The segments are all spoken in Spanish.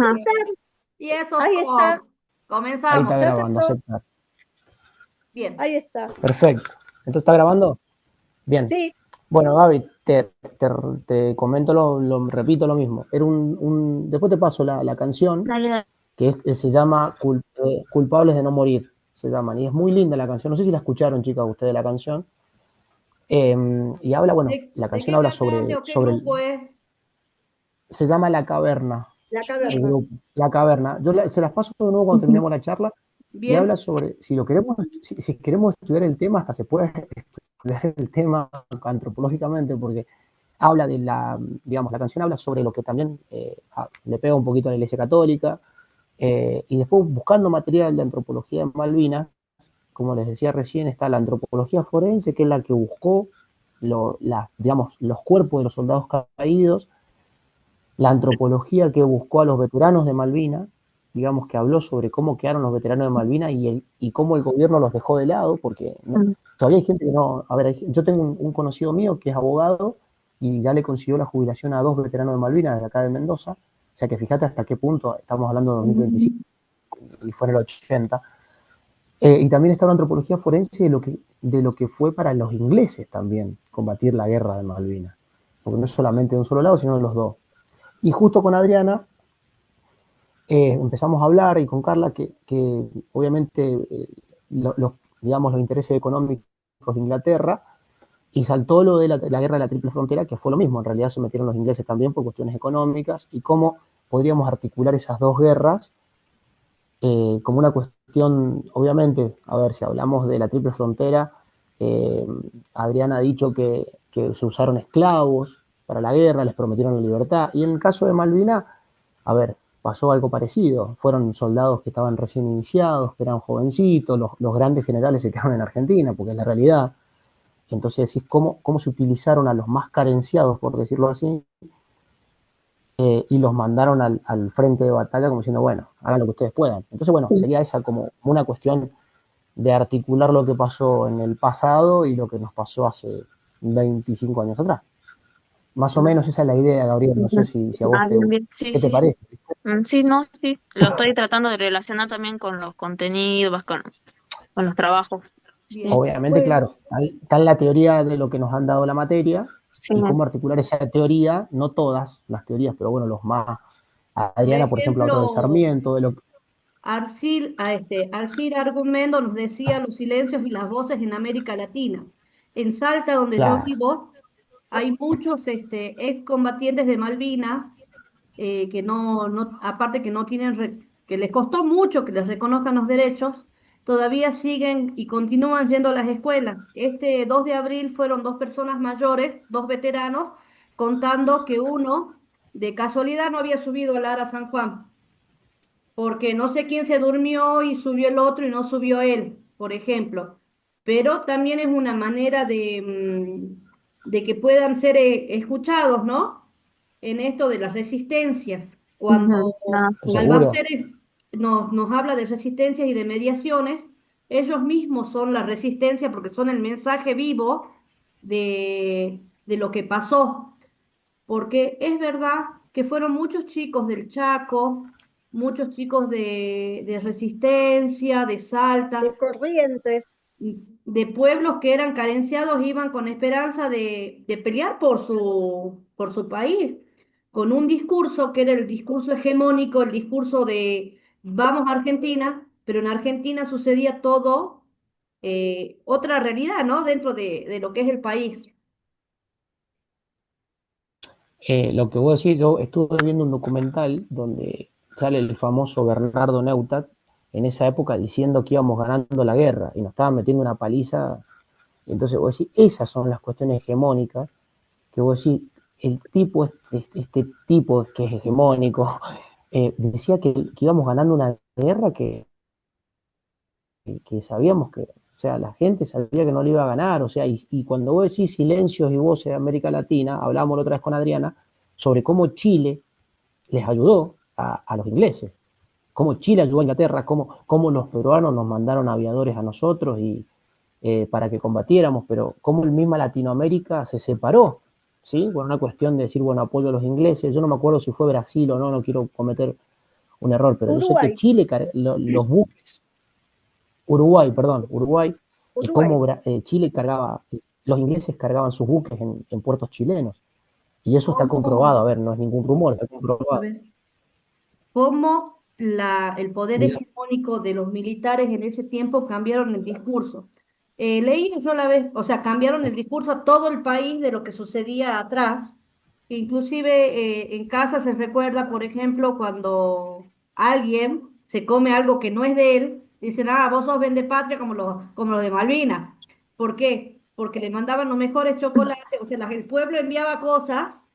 Ajá. Y eso es Ahí está, todo. Ahí está Comenzamos. ya grabando, aceptó. aceptar. Bien. Ahí está. Perfecto. ¿Entonces está grabando? Bien. Sí, Bueno, Gaby, te, te comento, repito lo mismo. Era después te paso la canción, Dale, dale. que se llama Culpables de no morir, se llaman. Y es muy linda la canción. No sé si la escucharon, chicas, ustedes la canción. Y habla, bueno, la De canción qué habla cantante o qué sobre grupo es? se llama La Caverna, la el caverna. grupo. La Caverna. Se las paso de nuevo cuando Ujú. terminemos la charla y Bien. habla sobre, si lo queremos, si queremos estudiar el tema, hasta se puede estudiar el tema antropológicamente, porque habla de digamos, la canción habla sobre lo que también le pega un poquito a la Iglesia Católica, y después buscando material de antropología en Malvinas, como les decía recién, está la antropología forense, que es la que buscó digamos, los cuerpos de los soldados caídos, la antropología que buscó a los veteranos de Malvinas, digamos que habló sobre cómo quedaron los veteranos de Malvinas y cómo el gobierno los dejó de lado, porque todavía hay gente que no, a ver, yo tengo un conocido mío que es abogado y ya le consiguió la jubilación a dos veteranos de Malvinas de acá de Mendoza, o sea que fíjate hasta qué punto estamos hablando de 2025 y fue en el 80. Y también está una antropología forense de lo que fue para los ingleses también combatir la guerra de Malvinas, porque no es solamente de un solo lado, sino de los dos. Y justo con Adriana empezamos a hablar y con Carla que obviamente digamos, los intereses económicos de Inglaterra y saltó lo de la guerra de la Triple Frontera, que fue lo mismo, en realidad se metieron los ingleses también por cuestiones económicas y cómo podríamos articular esas dos guerras como una cuestión, obviamente, a ver, si hablamos de la Triple Frontera, eh, Adriana ha dicho que se usaron esclavos para la guerra, les prometieron la libertad, y en el caso de Malvinas, a ver, pasó algo parecido. Fueron soldados que estaban recién iniciados, que eran jovencitos, los grandes generales se quedaron en Argentina, porque es la realidad. Entonces decís, ¿cómo se utilizaron a los más carenciados, por decirlo así, y los mandaron al frente de batalla como diciendo, bueno, hagan lo que ustedes puedan? Entonces, bueno, Sí. sería esa como una cuestión de articular lo que pasó en el pasado y lo que nos pasó hace 25 años atrás. Más o menos esa es la idea, Gabriel. No sé Ujú. si a vos Ah, bien, bien. Sí, ¿qué te sí, sí. parece? Sí, no, sí. Lo estoy tratando de relacionar también con los contenidos, con los trabajos. Sí, Bien. Obviamente, Bueno, claro, está en la teoría de lo que nos han dado la materia sí. y cómo articular esa teoría, no todas las teorías, pero bueno, los más. Por Adriana, por ejemplo, otro de ejemplo, Sarmiento, Arcil Argumendo nos decía los silencios y las voces en América Latina. En Salta, donde yo claro, vivo, hay muchos excombatientes de Malvinas que aparte que no tienen, que les costó mucho que les reconozcan los derechos, todavía siguen y continúan yendo a las escuelas. Este 2 de abril fueron dos personas mayores, dos veteranos, contando que uno de casualidad no había subido al Ara San Juan, porque no sé quién se durmió y subió el otro y no subió él, por ejemplo. Pero también es una manera de que puedan ser escuchados, ¿no? En esto de las resistencias. Ujú. Cuando No, sí. seguro. Balbaceres nos habla de resistencias y de mediaciones, ellos mismos son la resistencia porque son el mensaje vivo de lo que pasó. Porque es verdad que fueron muchos chicos del Chaco, muchos chicos de Resistencia, de de Salta, Corrientes, de pueblos que eran carenciados, iban con esperanza de pelear por su país, con un discurso que era el discurso hegemónico, el discurso de vamos a Argentina, pero en Argentina sucedía todo, otra realidad, ¿no? Dentro de lo que es el país. Lo que voy a decir, yo estuve viendo un documental donde sale el famoso Bernardo Neustadt en esa época diciendo que íbamos ganando la guerra y nos estaban metiendo una paliza. Entonces vos decís, esas son las cuestiones hegemónicas que vos decís, el tipo, este tipo que es hegemónico, decía que íbamos ganando una guerra que sabíamos que, o sea, la gente sabía que no le iba a ganar, o sea, y cuando vos decís silencios y voces de América Latina, hablábamos la otra vez con Adriana, sobre cómo Chile les ayudó a los ingleses, cómo Chile ayudó a Inglaterra, cómo los peruanos nos mandaron aviadores a nosotros y para que combatiéramos, pero cómo el misma Latinoamérica se separó, ¿sí? Por una cuestión de decir, bueno, apoyo a los ingleses, yo no me acuerdo si fue Brasil o no, no quiero cometer un error, pero yo sé que Uruguay, Chile, los buques, Uruguay, perdón, Uruguay, y Uruguay. cómo Chile cargaba, los ingleses cargaban sus buques en puertos chilenos. Y eso está comprobado, a ¿Cómo, ver, no es ningún rumor, está a comprobado. ver, cómo el poder Diga, hegemónico de los militares en ese tiempo cambiaron el discurso? Leí yo la vez, o sea, cambiaron el discurso a todo el país de lo que sucedía atrás. Inclusive en casa se recuerda, por ejemplo, cuando alguien se come algo que no es de él, dicen, ah, vos sos patria como los de Malvinas. ¿Por qué? Porque le mandaban los mejores chocolates, o sea, el pueblo enviaba cosas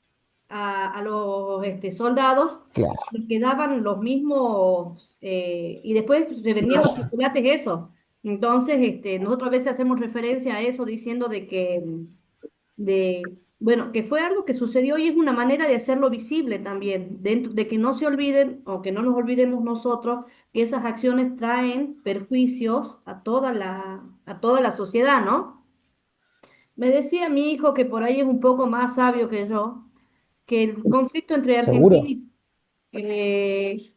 a los soldados claro, y quedaban los mismos, y después se vendían los chocolates eso. Entonces, nosotros a veces hacemos referencia a eso diciendo de que bueno, que fue algo que sucedió y es una manera de hacerlo visible también, dentro de que no se olviden o que no nos olvidemos nosotros que esas acciones traen perjuicios a toda la sociedad, ¿no? Me decía mi hijo, que por ahí es un poco más sabio que yo, que el conflicto entre Argentina seguro, y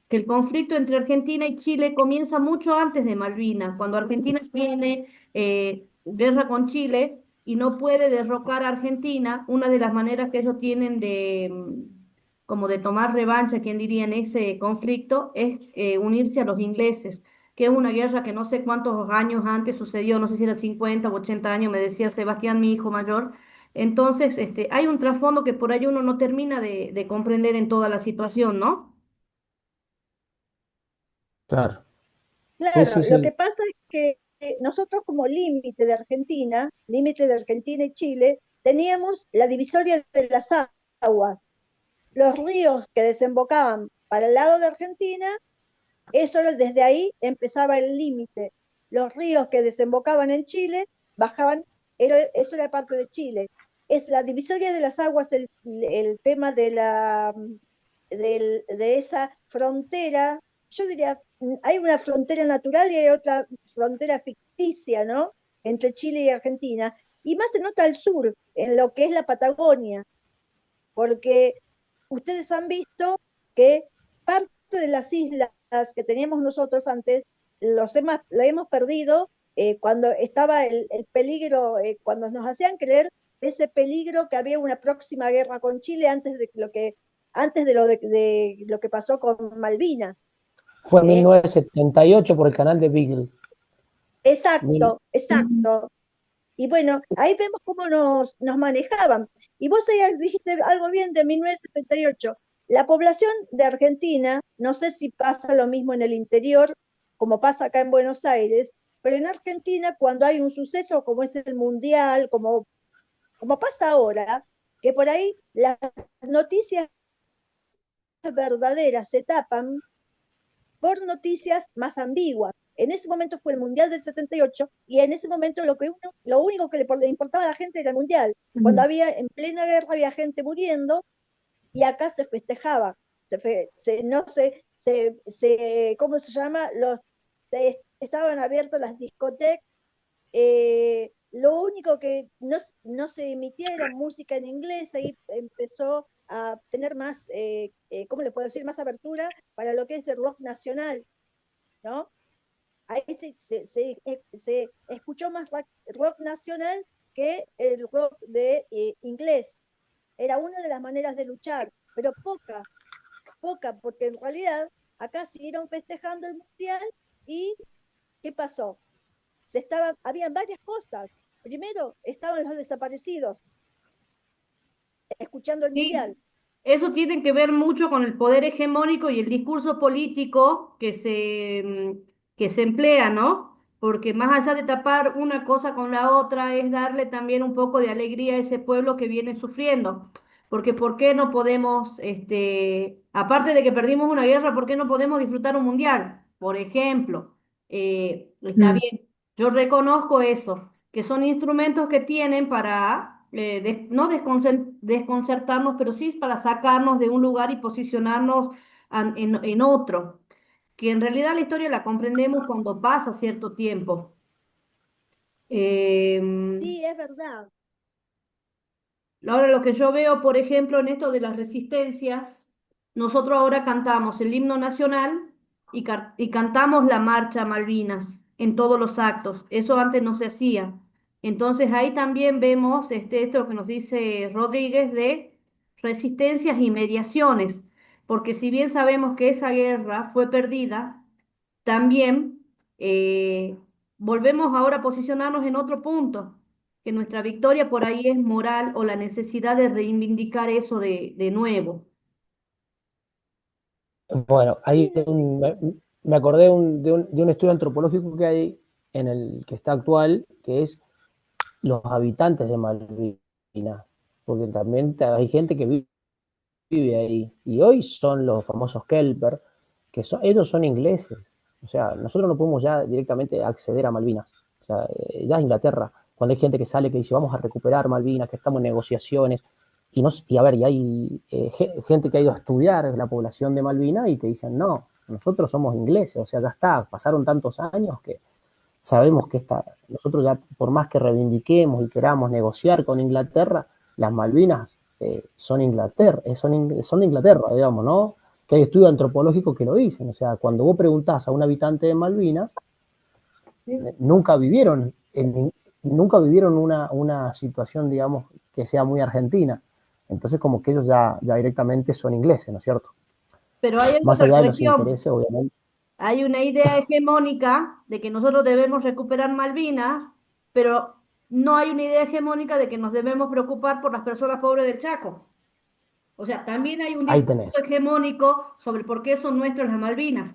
que el conflicto entre Argentina y Chile comienza mucho antes de Malvinas, cuando Argentina tiene guerra con Chile y no puede derrocar a Argentina. Una de las maneras que ellos tienen como de tomar revancha, quien diría, en ese conflicto, es unirse a los ingleses, que es una guerra que no sé cuántos años antes sucedió, no sé si era 50 o 80 años, me decía Sebastián, mi hijo mayor. Entonces, hay un trasfondo que por ahí uno no termina de comprender en toda la situación, ¿no? claro. Sí, Claro, sí, lo que sí, pasa es que nosotros como límite de Argentina y Chile, teníamos la divisoria de las aguas, los ríos que desembocaban para el lado de Argentina, desde ahí empezaba el límite. Los ríos que desembocaban en Chile bajaban, eso era parte de Chile. Es la divisoria de las aguas el tema de esa frontera. Yo diría, hay una frontera natural y hay otra frontera ficticia, ¿no? Entre Chile y Argentina. Y más se nota al sur, en lo que es la Patagonia, porque ustedes han visto que parte de las islas que teníamos nosotros antes la hemos perdido cuando estaba el peligro, cuando nos hacían creer ese peligro que había una próxima guerra con Chile antes de lo que pasó con Malvinas. fue en ¿Eh? 1978 por el canal de Beagle. Mil- Exacto, exacto. Y bueno, ahí vemos cómo nos manejaban. Y vos ahí dijiste algo bien de 1978. La población de Argentina, no sé si pasa lo mismo en el interior, como pasa acá en Buenos Aires, pero en Argentina cuando hay un suceso como es el Mundial, como pasa ahora, que por ahí las noticias verdaderas se tapan por noticias más ambiguas. En ese momento fue el Mundial del 78 y en ese momento lo único que le importaba a la gente era el Mundial. Cuando Ujú. había en plena guerra había gente muriendo y acá se festejaba. No sé, ¿cómo se llama? Estaban abiertas las discotecas. Lo único que no se emitía era música en inglés, ahí empezó a tener más, ¿cómo le puedo decir? Más abertura para lo que es el rock nacional, ¿no? Ahí se escuchó más rock nacional que el rock de inglés. Era una de las maneras de luchar, pero poca, porque en realidad acá siguieron festejando el mundial y ¿qué pasó? Habían varias cosas. Primero estaban los desaparecidos escuchando el Sí, mundial. eso tiene que ver mucho con el poder hegemónico y el discurso político que se emplea, ¿no? Porque más allá de tapar una cosa con la otra, es darle también un poco de alegría a ese pueblo que viene sufriendo. Porque ¿por qué no podemos, aparte de que perdimos una guerra, ¿por qué no podemos disfrutar un mundial? Por ejemplo, está bien, yo reconozco eso, que son instrumentos que tienen para no desconcertarnos, pero sí para sacarnos de un lugar y posicionarnos en otro, que en realidad la historia la comprendemos cuando pasa cierto tiempo. Em, Sí, es verdad. Ahora lo que yo veo, por ejemplo, en esto de las resistencias, nosotros ahora cantamos el himno nacional y cantamos la marcha Malvinas en todos los actos. Eso antes no se hacía. Entonces ahí también vemos esto que nos dice Rodríguez de resistencias y mediaciones, porque si bien sabemos que esa guerra fue perdida, también volvemos ahora a posicionarnos en otro punto, que nuestra victoria por ahí es moral o la necesidad de reivindicar eso de nuevo. Bueno, Sí, no sé. me acordé de un estudio antropológico que hay en el que está actual, que es los habitantes de Malvinas, porque también hay gente que vive ahí, y hoy son los famosos Kelper, ellos son ingleses, o sea, nosotros no podemos ya directamente acceder a Malvinas, o sea, ya Inglaterra, cuando hay gente que sale que dice vamos a recuperar Malvinas, que estamos en negociaciones, y a ver, y hay gente que ha ido a estudiar la población de Malvinas y te dicen no, nosotros somos ingleses, o sea, ya está, pasaron tantos años que sabemos que nosotros ya, por más que reivindiquemos y queramos negociar con Inglaterra, las Malvinas son Inglaterra, son de Inglaterra, digamos, ¿no? Que hay estudios antropológicos que lo dicen. O sea, cuando vos preguntás a un habitante de Malvinas, Sí. nunca vivieron, nunca vivieron una situación, digamos, que sea muy argentina. Entonces, como que ellos ya directamente son ingleses, ¿no es cierto? Pero hay Más otra allá de los cuestión. intereses, obviamente. Hay una idea hegemónica de que nosotros debemos recuperar Malvinas, pero no hay una idea hegemónica de que nos debemos preocupar por las personas pobres del Chaco. O sea, también hay un Ahí discurso tenés. hegemónico sobre por qué son nuestras las Malvinas.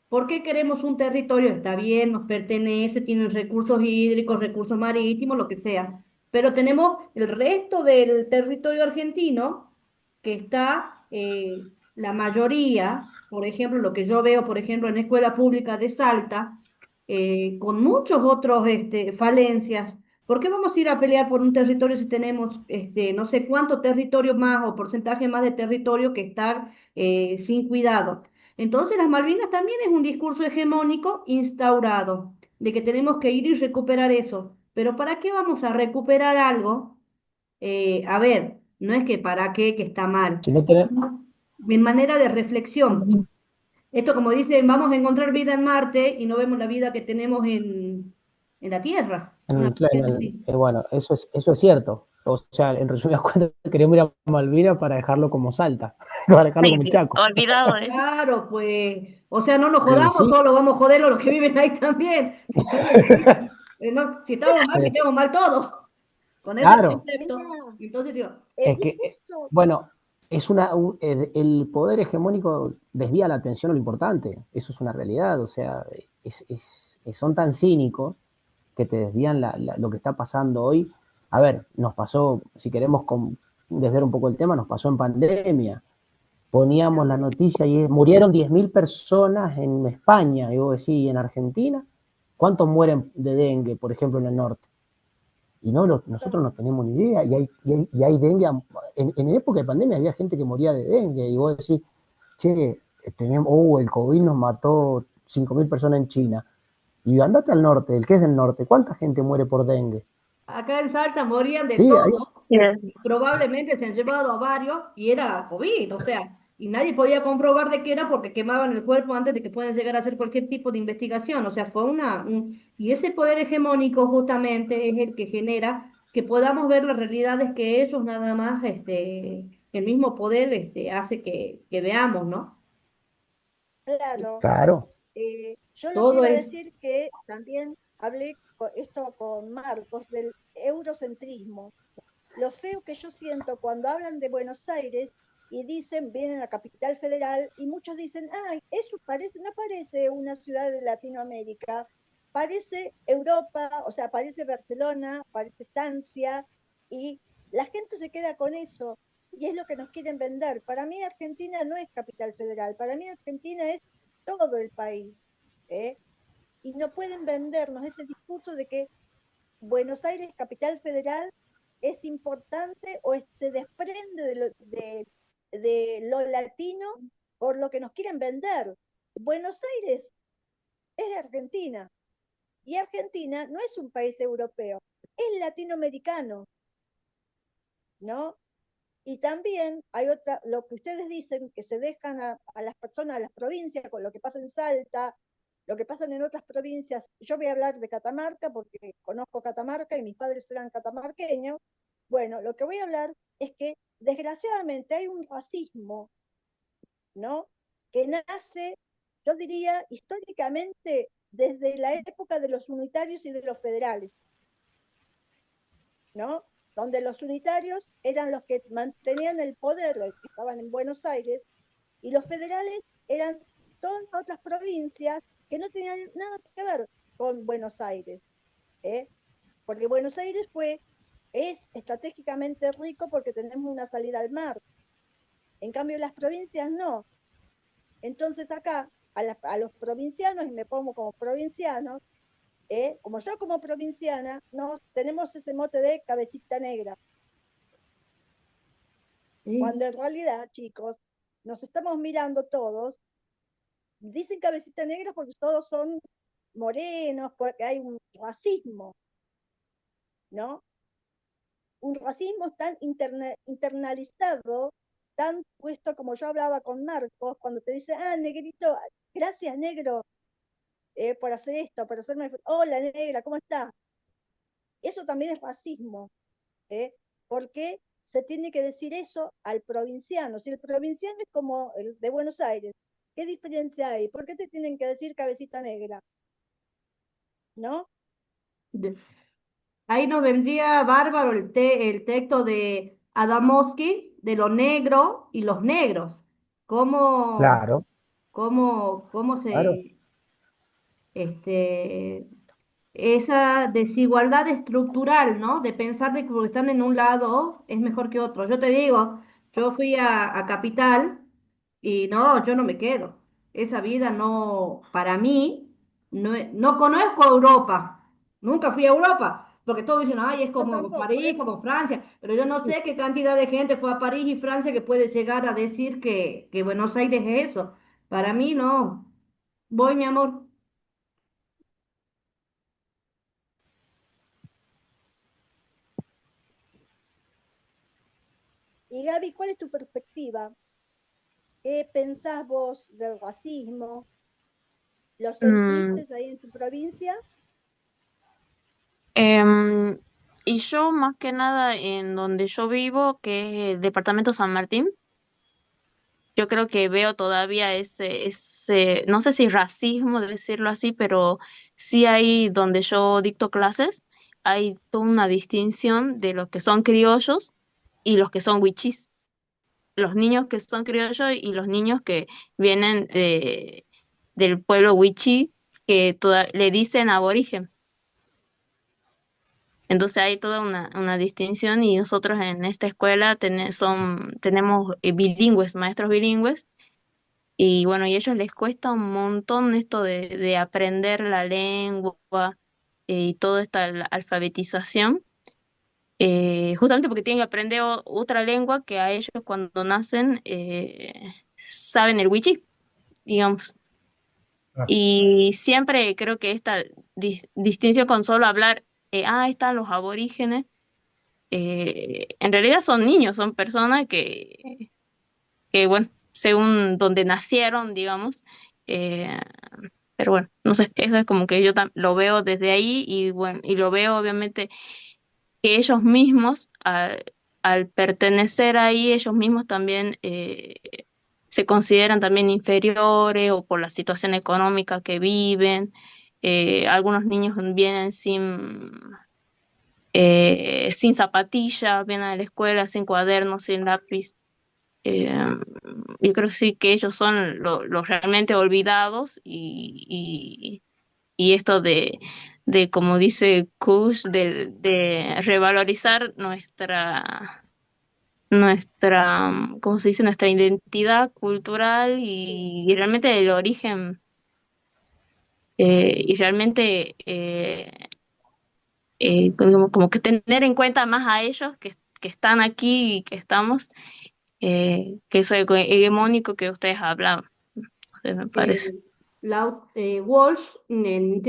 ¿Por qué queremos un territorio? Está bien, nos pertenece, tienen recursos hídricos, recursos marítimos, lo que sea. Pero tenemos el resto del territorio argentino que está, la mayoría, por ejemplo, lo que yo veo, por ejemplo, en la escuela pública de Salta, con muchos otros falencias. ¿Por qué vamos a ir a pelear por un territorio si tenemos no sé cuánto territorio más o porcentaje más de territorio que está sin cuidado? Entonces, las Malvinas también es un discurso hegemónico instaurado de que tenemos que ir y recuperar eso. Pero ¿para qué vamos a recuperar algo? A ver, no es que para qué, que está mal. Si no tenés, En manera de reflexión. Esto como dicen, vamos a encontrar vida en Marte y no vemos la vida que tenemos en la Tierra. Una cuestión así. bueno, eso es cierto. O sea, en resumidas cuentas, queremos ir a Malvinas para dejarlo como Salta, para dejarlo Sí, como el sí, Chaco. olvidado de eso. Claro, pues, o sea, no nos Y jodamos, sí, solo vamos a joder a los que viven ahí también. Si estamos, si estamos mal, que estemos mal todos, con ese claro, concepto. Mirá, Entonces digo, el es que, discurso, bueno, el poder hegemónico desvía la atención a lo importante. Eso es una realidad. O sea, son tan cínicos que te desvían lo que está pasando hoy. A ver, nos pasó, si queremos desviar un poco el tema, nos pasó en pandemia. Poníamos la también. noticia y murieron 10.000 personas en España. Y vos decís, ¿y en Argentina? ¿Cuántos mueren de dengue, por ejemplo, en el norte? Y no, nosotros no tenemos ni idea. Y hay dengue. En época de pandemia había gente que moría de dengue. Y vos decís, che, el COVID nos mató 5.000 personas en China. Y andate al norte, el que es del norte, ¿cuánta gente muere por dengue? acá en Salta morían de Sí, todo, Sí, y probablemente se han llevado a varios y era COVID, o sea, y nadie podía comprobar de qué era porque quemaban el cuerpo antes de que puedan llegar a hacer cualquier tipo de investigación, o sea, fue y ese poder hegemónico justamente es el que genera que podamos ver las realidades que ellos nada más, el mismo poder, hace que veamos, ¿no? Claro, claro. yo lo que Todo iba a es, decir que también hablé esto con Marcos del eurocentrismo. Lo feo que yo siento cuando hablan de Buenos Aires y dicen, vienen a la capital federal, y muchos dicen, ay, eso parece, no parece una ciudad de Latinoamérica, parece Europa, o sea, parece Barcelona, parece Francia, y la gente se queda con eso, y es lo que nos quieren vender. Para mí Argentina no es capital federal, para mí Argentina es todo el país, ¿eh? Y no pueden vendernos ese discurso de que Buenos Aires, capital federal, es importante o se desprende de lo latino por lo que nos quieren vender. Buenos Aires es de Argentina y Argentina no es un país europeo, es latinoamericano, ¿no? Y también hay otra, lo que ustedes dicen, que se dejan a las personas, a las provincias, con lo que pasa en Salta, lo que pasa en otras provincias. Yo voy a hablar de Catamarca porque conozco Catamarca y mis padres eran catamarqueños. Bueno, lo que voy a hablar es que desgraciadamente hay un racismo, ¿no? Que nace, yo diría, históricamente desde la época de los unitarios y de los federales, ¿no? Donde los unitarios eran los que mantenían el poder, los que estaban en Buenos Aires, y los federales eran todas otras provincias que no tenían nada que ver con Buenos Aires, ¿eh? Porque Buenos Aires es estratégicamente rico porque tenemos una salida al mar. En cambio, las provincias no. Entonces acá, a los provincianos, y me pongo como provincianos, como yo como provinciana, tenemos ese mote de cabecita negra, Sí, cuando en realidad, chicos, nos estamos mirando todos, dicen cabecita negra porque todos son morenos, porque hay un racismo, ¿no? Un racismo tan internalizado, tan puesto como yo hablaba con Marcos, cuando te dice, ah, negrito, gracias negro por hacer esto, por hacerme, hola negra, ¿cómo estás? Eso también es racismo, ¿eh? Porque se tiene que decir eso al provinciano. Si el provinciano es como el de Buenos Aires, ¿qué diferencia hay? ¿Por qué te tienen que decir cabecita negra? ¿No? de- ahí nos vendría bárbaro el texto de Adamowski de lo negro y los negros. ¿Cómo, Claro, cómo claro. se, este, esa desigualdad estructural, ¿no? De pensar de que porque están en un lado es mejor que otro. Yo te digo, yo fui a Capital y no, yo no me quedo. Esa vida no, para mí, no, no conozco Europa. Nunca fui a Europa. Porque todos dicen, ay, es Yo como tampoco, París, ¿eh? como Francia. Pero yo no sé qué cantidad de gente fue a París y Francia que puede llegar a decir que Buenos Aires es eso. Para mí, no. Voy, mi amor. Y Gaby, ¿cuál es tu perspectiva? ¿Qué pensás vos del racismo? ¿Lo Mm, sentiste ahí en tu provincia? em, y yo más que nada en donde yo vivo, que es el departamento San Martín, yo creo que veo todavía ese, no sé si racismo decirlo así, pero sí hay donde yo dicto clases, hay toda una distinción de los que son criollos y los que son wichís. Los niños que son criollos y los niños que vienen del pueblo wichí, que le dicen aborigen. Entonces hay toda una distinción y nosotros en esta escuela tenemos bilingües, maestros bilingües, y bueno, y a ellos les cuesta un montón esto de aprender la lengua y toda esta alfabetización, justamente porque tienen que aprender otra lengua que a ellos cuando nacen saben el wichí, digamos. Ah, Y siempre creo que esta distinción con solo hablar, están los aborígenes, en realidad son niños, son personas que bueno, según donde nacieron, digamos, eh, pero bueno, no sé, eso es como que yo lo veo desde ahí y bueno, y lo veo obviamente que ellos mismos, al pertenecer ahí, ellos mismos también se consideran también inferiores o por la situación económica que viven. Algunos niños vienen sin zapatillas, vienen a la escuela sin cuadernos, sin lápiz. Eh, yo creo que sí que ellos son los realmente olvidados y esto de como dice Kush, de revalorizar ¿cómo se dice? Nuestra identidad cultural Sí. y realmente el origen, y realmente como que tener en cuenta más a ellos que están aquí y que estamos, que eso hegemónico que ustedes hablaban, me parece. Walsh en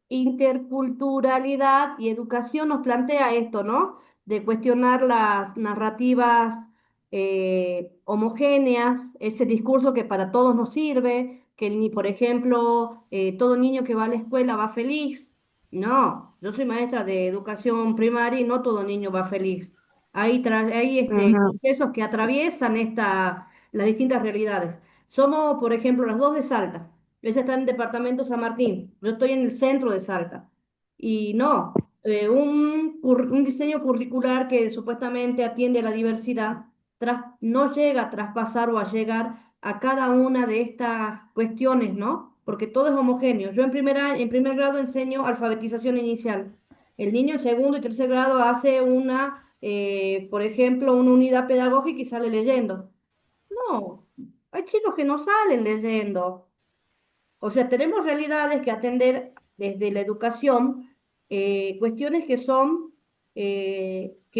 interculturalidad y educación nos plantea esto, ¿no? De cuestionar las narrativas homogéneas, ese discurso que para todos nos sirve, que ni, por ejemplo, todo niño que va a la escuela va feliz. No, yo soy maestra de educación primaria y no todo niño va feliz. Hay Ujú. procesos que atraviesan las distintas realidades. Somos, por ejemplo, las dos de Salta. Ella está en el departamento San Martín. Yo estoy en el centro de Salta. Y no, un diseño curricular que supuestamente atiende a la diversidad no llega a traspasar o a llegar a cada una de estas cuestiones, ¿no? Porque todo es homogéneo. Yo en primer grado enseño alfabetización inicial. El niño en segundo y tercer grado hace por ejemplo, una unidad pedagógica y sale leyendo. No, hay chicos que no salen leyendo. O sea, tenemos realidades que atender desde la educación, cuestiones que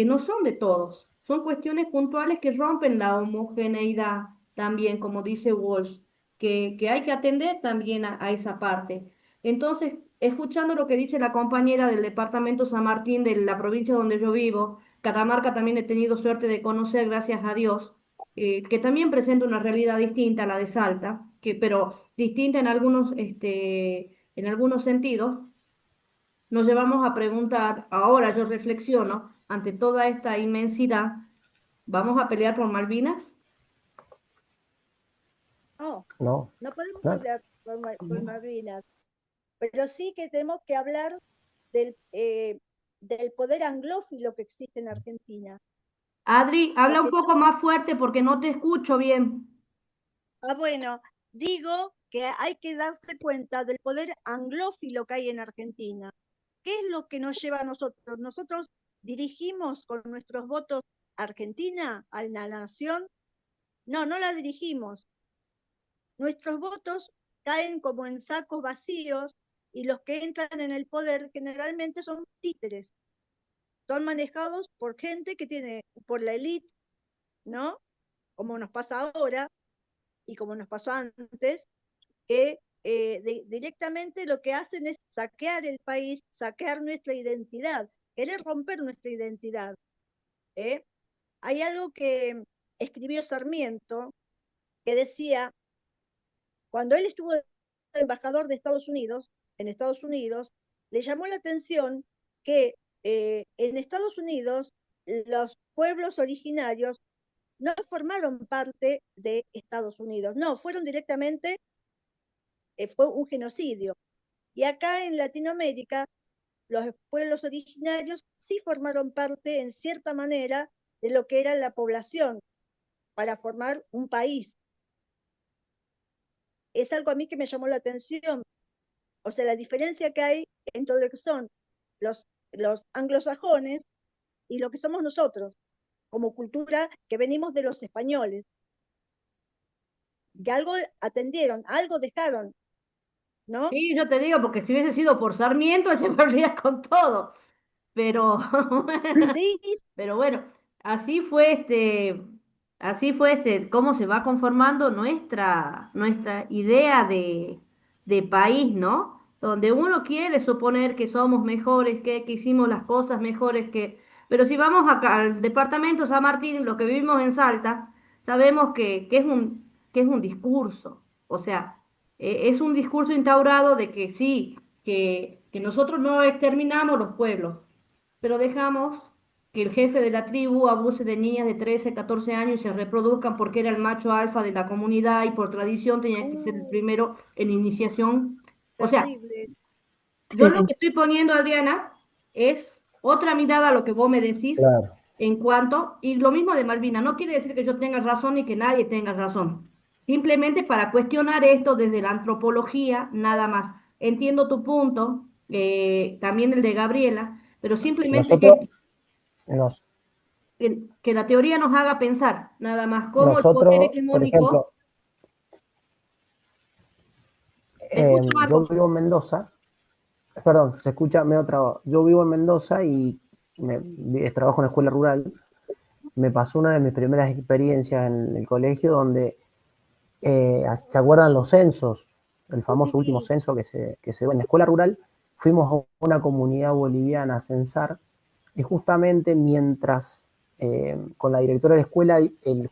no son de todos, son cuestiones puntuales que rompen la homogeneidad también, como dice Walsh, que hay que atender también a esa parte. Entonces, escuchando lo que dice la compañera del departamento San Martín de la provincia donde yo vivo, Catamarca también he tenido suerte de conocer, gracias a Dios, que también presenta una realidad distinta a la de Salta, pero distinta en algunos sentidos, nos llevamos a preguntar, ahora yo reflexiono, ante toda esta inmensidad, ¿vamos a pelear por Malvinas? No, No, no podemos no, hablar por Malvinas, pero sí que tenemos que hablar del poder anglófilo que existe en Argentina. Adri, habla un Porque, poco más fuerte porque no te escucho bien. bueno, digo que hay que darse cuenta del poder anglófilo que hay en Argentina. ¿Qué es lo que nos lleva a nosotros? Nosotros dirigimos con nuestros votos a Argentina, a la nación. No, no la dirigimos. Nuestros votos caen como en sacos vacíos y los que entran en el poder generalmente son títeres, son manejados por gente que tiene, por la élite, ¿no? Como nos pasa ahora y como nos pasó antes, que directamente lo que hacen es saquear el país, saquear nuestra identidad, querer romper nuestra identidad. ¿Eh? Hay algo que escribió Sarmiento que decía, cuando él estuvo de embajador de Estados Unidos, en Estados Unidos, le llamó la atención que en Estados Unidos los pueblos originarios no formaron parte de Estados Unidos, no, fueron directamente, fue un genocidio. Y acá en Latinoamérica, los pueblos originarios sí formaron parte, en cierta manera, de lo que era la población para formar un país. Es algo a mí que me llamó la atención. O sea, la diferencia que hay entre lo que son los anglosajones y lo que somos nosotros, como cultura que venimos de los españoles, que algo atendieron, algo dejaron, ¿no? Sí, yo te digo, porque si hubiese sido por Sarmiento, se barría con todo. Pero, Sí, pero bueno, así fue cómo se va conformando nuestra idea de país, ¿no? Donde uno quiere suponer que somos mejores, que hicimos las cosas mejores pero si vamos acá al departamento San Martín, los que vivimos en Salta, sabemos que es un discurso. O sea, es un discurso instaurado de que sí, que nosotros no exterminamos los pueblos, pero dejamos que el jefe de la tribu abuse de niñas de 13, 14 años y se reproduzcan porque era el macho alfa de la comunidad y por tradición tenía que ser el uh, primero en iniciación. O sea, terrible. yo lo Sí. que estoy poniendo, Adriana, es otra mirada a lo que vos me decís claro. y lo mismo de Malvina, no quiere decir que yo tenga razón ni que nadie tenga razón. Simplemente para cuestionar esto desde la antropología, nada más. Entiendo tu punto, también el de Gabriela, pero simplemente Nosotros, nos, que la teoría nos haga pensar, nada más, cómo el poder nosotros, por hegemónico. ejemplo, ¿Te escucho, yo Marcos? vivo en Mendoza, perdón, se escucha, me otra, yo vivo en Mendoza y trabajo en escuela rural. Me pasó una de mis primeras experiencias en el colegio donde, ¿se acuerdan los censos? El famoso último Sí, censo que se ve en la escuela rural. Fuimos a una comunidad boliviana a censar y justamente mientras con la directora de la escuela,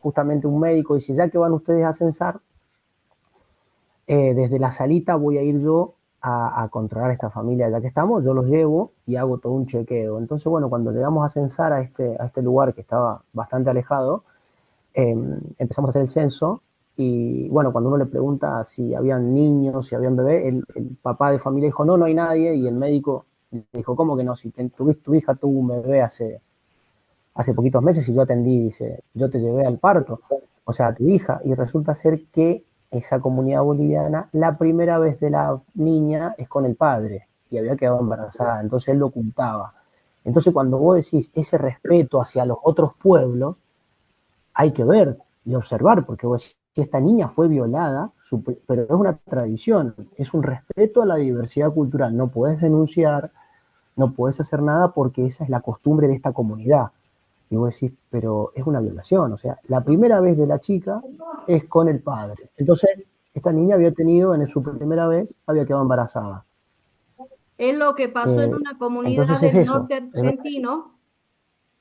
justamente un médico dice, ya que van ustedes a censar, desde la salita voy a ir yo a controlar a esta familia, ya que estamos, yo los llevo y hago todo un chequeo. Entonces, bueno, cuando llegamos a censar a este lugar que estaba bastante alejado, empezamos a hacer el censo y bueno, cuando uno le pregunta si habían niños, si habían bebés, el papá de familia dijo, no, no hay nadie, y el médico dijo, ¿cómo que no? Si tu hija tuvo un bebé hace poquitos meses y yo atendí, dice, yo te llevé al parto, o sea, a tu hija, y resulta ser que esa comunidad boliviana, la primera vez de la niña es con el padre, y había quedado embarazada, entonces él lo ocultaba. Entonces cuando vos decís ese respeto hacia los otros pueblos, hay que ver y observar, porque vos decís, si esta niña fue violada, pero es una tradición, es un respeto a la diversidad cultural, no puedes denunciar, no puedes hacer nada porque esa es la costumbre de esta comunidad. Y vos decís, pero es una violación, o sea, la primera vez de la chica es con el padre. Entonces, esta niña había tenido, en su primera vez, había quedado embarazada. Es lo que pasó en Eh, una comunidad entonces es del eso. norte argentino,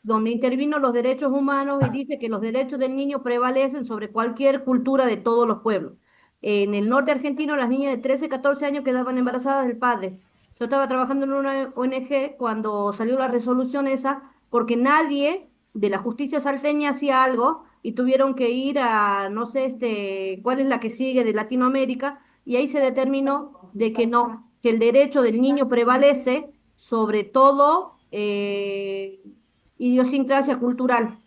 donde intervino los derechos humanos y dice que los derechos del niño prevalecen sobre cualquier cultura de todos los pueblos. En el norte argentino, las niñas de 13, 14 años quedaban embarazadas del padre. Yo estaba trabajando en una ONG cuando salió la resolución esa, porque nadie de la justicia salteña hacía algo y tuvieron que ir a, no sé, cuál es la que sigue de Latinoamérica, y ahí se determinó de que no, que el derecho del niño prevalece sobre todo idiosincrasia cultural.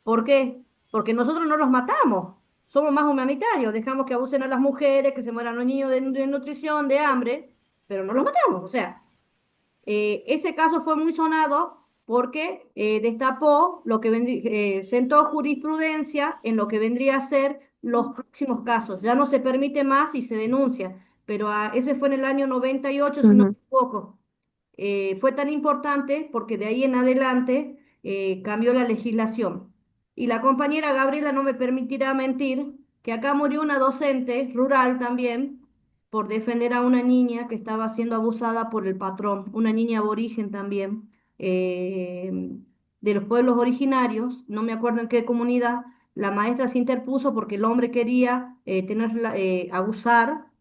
¿Por qué? Porque nosotros no los matamos, somos más humanitarios, dejamos que abusen a las mujeres, que se mueran los niños de nutrición, de hambre, pero no los matamos. O sea, ese caso fue muy sonado porque destapó lo que sentó jurisprudencia en lo que vendría a ser los próximos casos. Ya no se permite más y se denuncia, pero ese fue en el año 98, si no me Ujú. equivoco. Fue tan importante porque de ahí en adelante cambió la legislación. Y la compañera Gabriela no me permitirá mentir que acá murió una docente rural también por defender a una niña que estaba siendo abusada por el patrón, una niña aborigen también, de los pueblos originarios, no me acuerdo en qué comunidad. La maestra se interpuso porque el hombre quería abusar